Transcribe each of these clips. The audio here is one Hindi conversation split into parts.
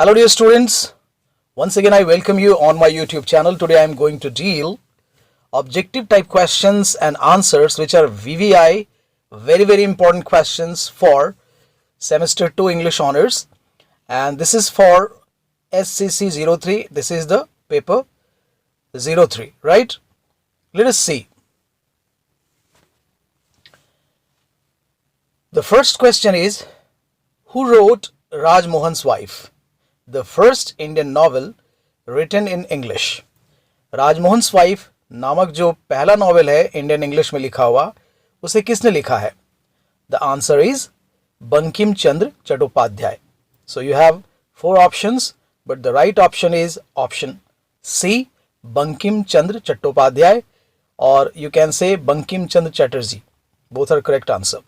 Hello dear students, once again I welcome you on my YouTube channel. Today I am going to deal objective type questions and answers which are VVI, very important questions for semester 2 English honors, and this is for SCC 03. This is the paper 03, right? Let us see. The first question is, who wrote Raj Mohan's Wife, the first Indian novel written in English? Rajmohan's wife नामक जो पहला नॉवेल है इंडियन इंग्लिश में लिखा हुआ, उसे किसने लिखा है? The answer is Bankim Chandra Chattopadhyay. So you have four options, but the right option is option C, Bankim Chandra Chattopadhyay, और you can say Bankim Chandra Chatterjee. Both are correct answer.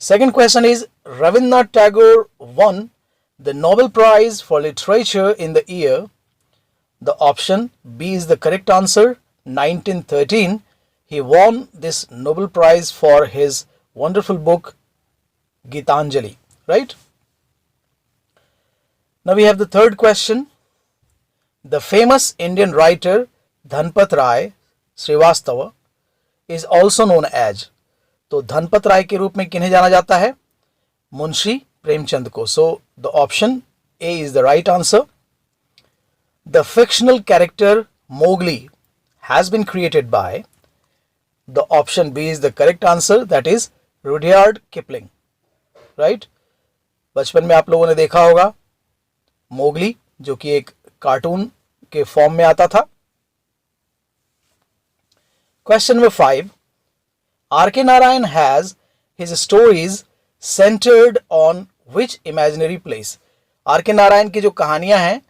Second question is, Rabindranath Tagore won the Nobel Prize for Literature in the year. The option B is the correct answer. 1913. He won this Nobel Prize for his wonderful book Gitanjali, right? Now we have the third question. The famous Indian writer Dhanpat Rai Srivastava is also known as. तो धनपत राय के रूप में किन्हें जाना जाता है? मुंशी प्रेमचंद को. So the option A is the right answer. The fictional character Mowgli has been created by. The option B is the correct answer, that is Rudyard Kipling, right? बचपन में आप लोगों ने देखा होगा मोगली, जो कि एक कार्टून के फॉर्म में आता था. Question number 5. R.K. Narayan has his stories centered on which imaginary place? R.K. Narayan की जो कहानियां हैं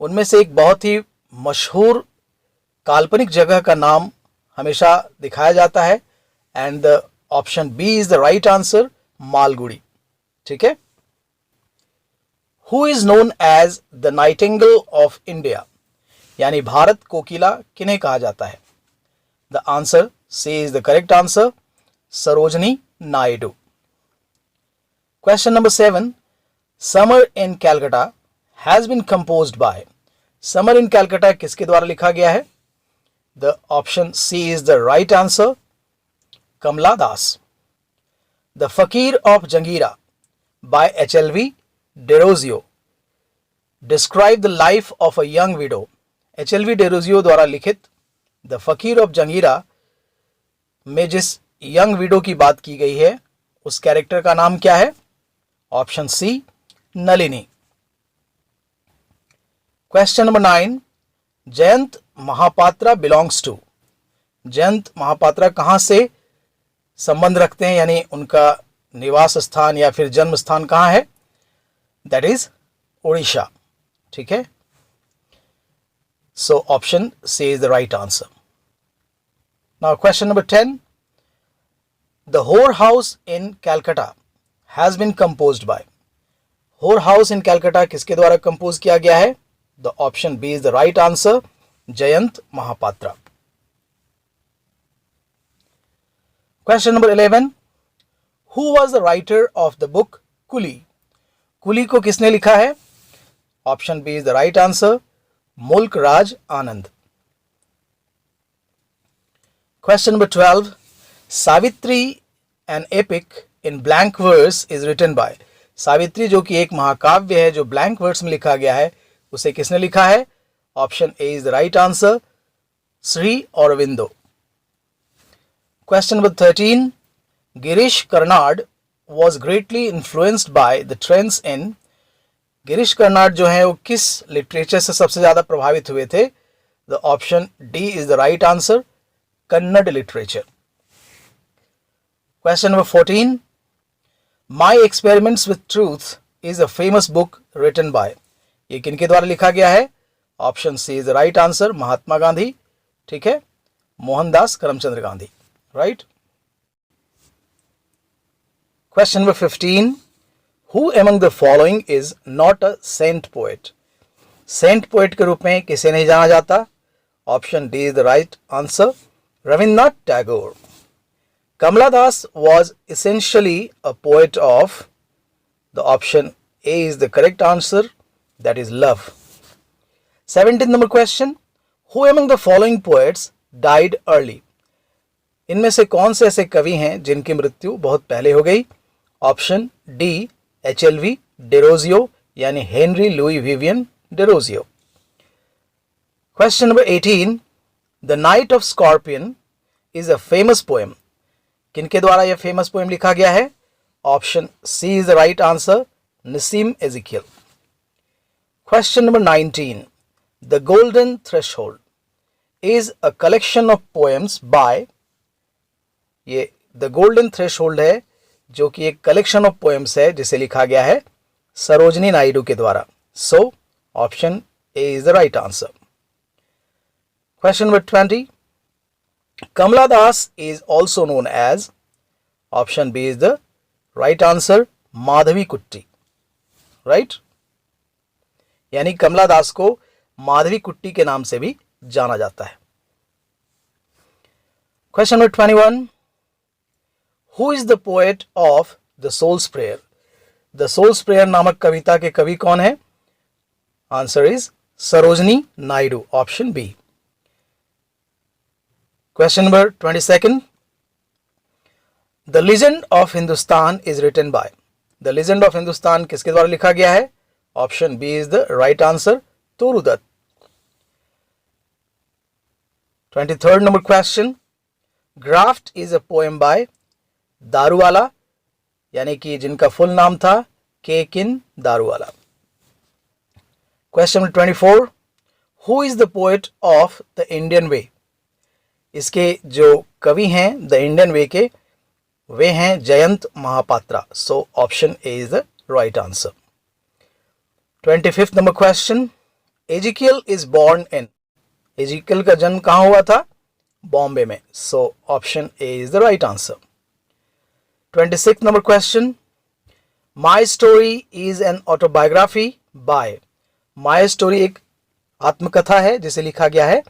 उनमें से एक बहुत ही मशहूर काल्पनिक जगह का नाम हमेशा दिखाया जाता है, and the option B is the right answer, Malgudi. ठीक है. Who is known as the nightingale of India, यानी भारत कोकिला किन्हें कहा जाता है? The answer C is the correct answer, Sarojini Naidu. Question number 7. Summer in Calcutta has been composed by. Summer in Calcutta किसके द्वारा लिखा गया है? The option C is the right answer, Kamla Das. The Fakir of Jangira by H.L.V. Derozio describe the life of a young widow. H.L.V. Derozio द्वारा लिखित The Fakir of Jangira में जिस यंग विडो की बात की गई है उस कैरेक्टर का नाम क्या है? Option C, Nalini. Question number 9. Jayant Mahapatra belongs to. Jayant Mahapatra कहां से संबंध रखते हैं, यानी उनका निवास स्थान या फिर जन्म स्थान कहां है? That is Orissa. ठीक है. So option C is the right answer. Now question number 10. The Whore House in Calcutta has been composed by. Whore House in Calcutta किसके द्वारा कंपोज किया गया है? The option B is the right answer, Jayant Mahapatra. Question number 11. Who was the writer of the book Kuli? Kuli को किसने लिखा है? Option B is the right answer, Mulk Raj Anand. Question number 12. Savitri, an epic in blank verse, is written by. Savitri जो कि एक महाकाव्य है जो ब्लैंक वर्ड्स में लिखा गया है, उसे किसने लिखा है? Option A is the right answer, Shri Aurobindo. Question number 13. Girish Karnad was greatly influenced by the trends in. Girish Karnad जो है वो किस लिटरेचर से सबसे ज्यादा प्रभावित हुए थे? The option D is the right answer, Kannada literature. Question number 14. My Experiments with Truth is a famous book written by. ये किनके द्वारा लिखा गया है? Option C is the right answer, Mahatma Gandhi. ठीक है, Mohandas Karamchandra Gandhi, right. Question number 15. Who among the following is not a saint poet? Saint poet के रूप में किसे नहीं जाना जाता? Option D is the right answer, Rabindranath Tagore. Kamla Das was essentially a poet of. The option A is the correct answer, that is love. 17th number question, who among the following poets died early? इनमें से कौन से ऐसे कवि हैं जिनकी मृत्यु बहुत पहले हो गई? ऑप्शन डी, HLV डेरोजियो यानी Henry Louis Vivian Derozio. Question number 18, the night of scorpion is a famous poem. किनके द्वारा यह फेमस पोएम लिखा गया है? Option C is the right answer, Nissim Ezekiel. Question number 19, the golden threshold is a collection of poems by. ये द गोल्डन थ्रेशोल्ड है जो कि एक कलेक्शन ऑफ पोएम्स है जिसे लिखा गया है सरोजनी नायडू के द्वारा. सो option A is the right answer. Question number 20, Kamala Das is also known as. Option B is the right answer, Madhavi Kutti. Right? यानी कमला दास को माधवी कुट्टी के नाम से भी जाना जाता है. Question number 21, Who is the poet of The Soul's Prayer? The Soul's Prayer नामक कविता के कवि कौन है? Answer is Sarojini Naidu, option B. Question number 22, The Legend of Hindustan is written by. The Legend of Hindustan किसके द्वारा लिखा गया है? Option B is the right answer, Toru Dutt. 23rd number question, Graft is a poem by Daruwalla, यानी कि जिनका फुल नाम था के किन Daruwalla. Question number 24, Who is the poet of the Indian Way? इसके जो कवि हैं द इंडियन वे के, वे हैं Jayanta Mahapatra. So option A is the right answer. 25th number question, Ezekiel is born in. Ezekiel का जन्म कहाँ हुआ था? बॉम्बे में. So option A is the right answer. 26th number question, my story is an autobiography by. My story एक आत्मकथा है जिसे लिखा गया है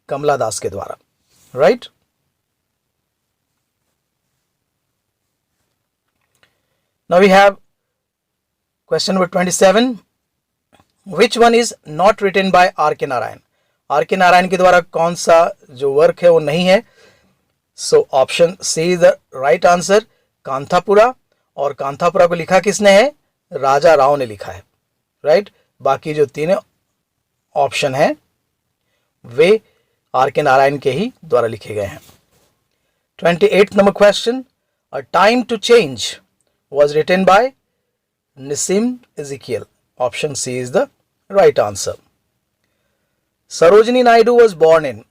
कमला दास के द्वारा. Right? Now we have question number 27. Which one is not written by R.K. Narayan? R.K. Narayan के द्वारा कौन सा जो वर्क है वो नहीं है? So option C is the right answer, Kanthapura. और कांथापुरा को लिखा किसने है? राजा राव ने लिखा है. Right? बाकी जो तीनों ऑप्शन हैं वे आर.के. नारायण के ही द्वारा लिखे गए हैं. 28th number question, a time to change was written by Nissim Ezekiel. Option C is the right answer. Sarojini Naidu was born in.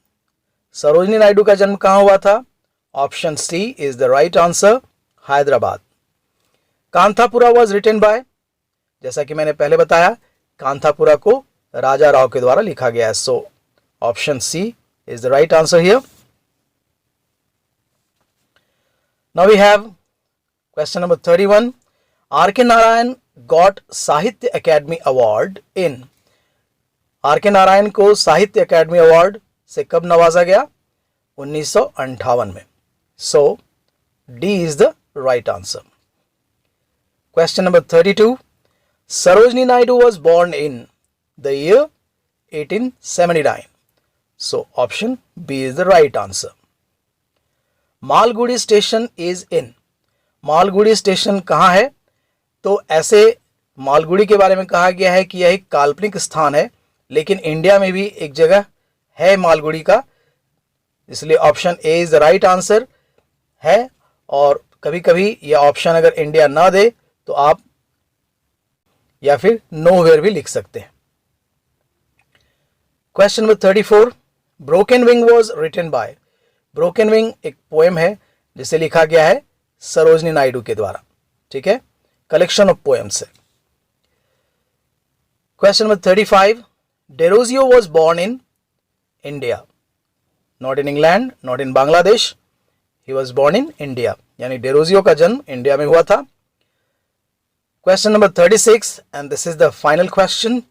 Sarojini Naidu का जन्म कहाँ हुआ था? Option C is the right answer, Hyderabad. Kanthapura was written by, जैसा कि मैंने पहले बताया कांथापुरा को राजा राव के द्वारा लिखा गया है. So option C is the right answer here. Now we have question number 31. R.K. Narayan got Sahitya Academy Award in. R.K. Narayan को साहित्य अकेडमी अवार्ड से कब नवाजा गया? 1958 में. So D is the right answer. Question number 32. Sarojini Naidu was born in the year 1879. So option B is the right answer. Malgudi station is in. Malgudi station कहाँ है? तो ऐसे मालगुड़ी के बारे में कहा गया है कि यह एक काल्पनिक स्थान है, लेकिन इंडिया में भी एक जगह है मालगुड़ी का, इसलिए option A is the right answer है. और कभी कभी यह ऑप्शन अगर इंडिया ना दे तो आप या फिर नोवेयर भी लिख सकते हैं. Question number 34, broken wing was written by. Broken wing एक पोएम है जिसे लिखा गया है सरोजनी नायडू के द्वारा. ठीक है, कलेक्शन ऑफ पोएम्स है. Question number 35, Derozio was born in India, not in England, not in Bangladesh, he was born in India, यानी डेरोजियो का जन्म इंडिया में हुआ था. Question number 36 and this is the final question,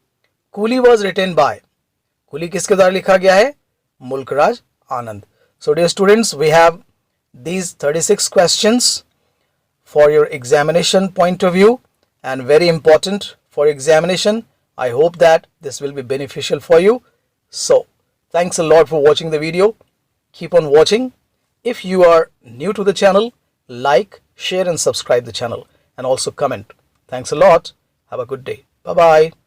Coolie was written by. Coolie किसके द्वारा लिखा गया है? मुल्कराज आनंद. So dear students, we have these 36 questions for your examination point of view and very important for examination I hope that this will be beneficial for you. So thanks a lot for watching the video. Keep on watching. If you are new to the channel, like, share and subscribe the channel and also comment. Thanks a lot. Have a good day. Bye bye.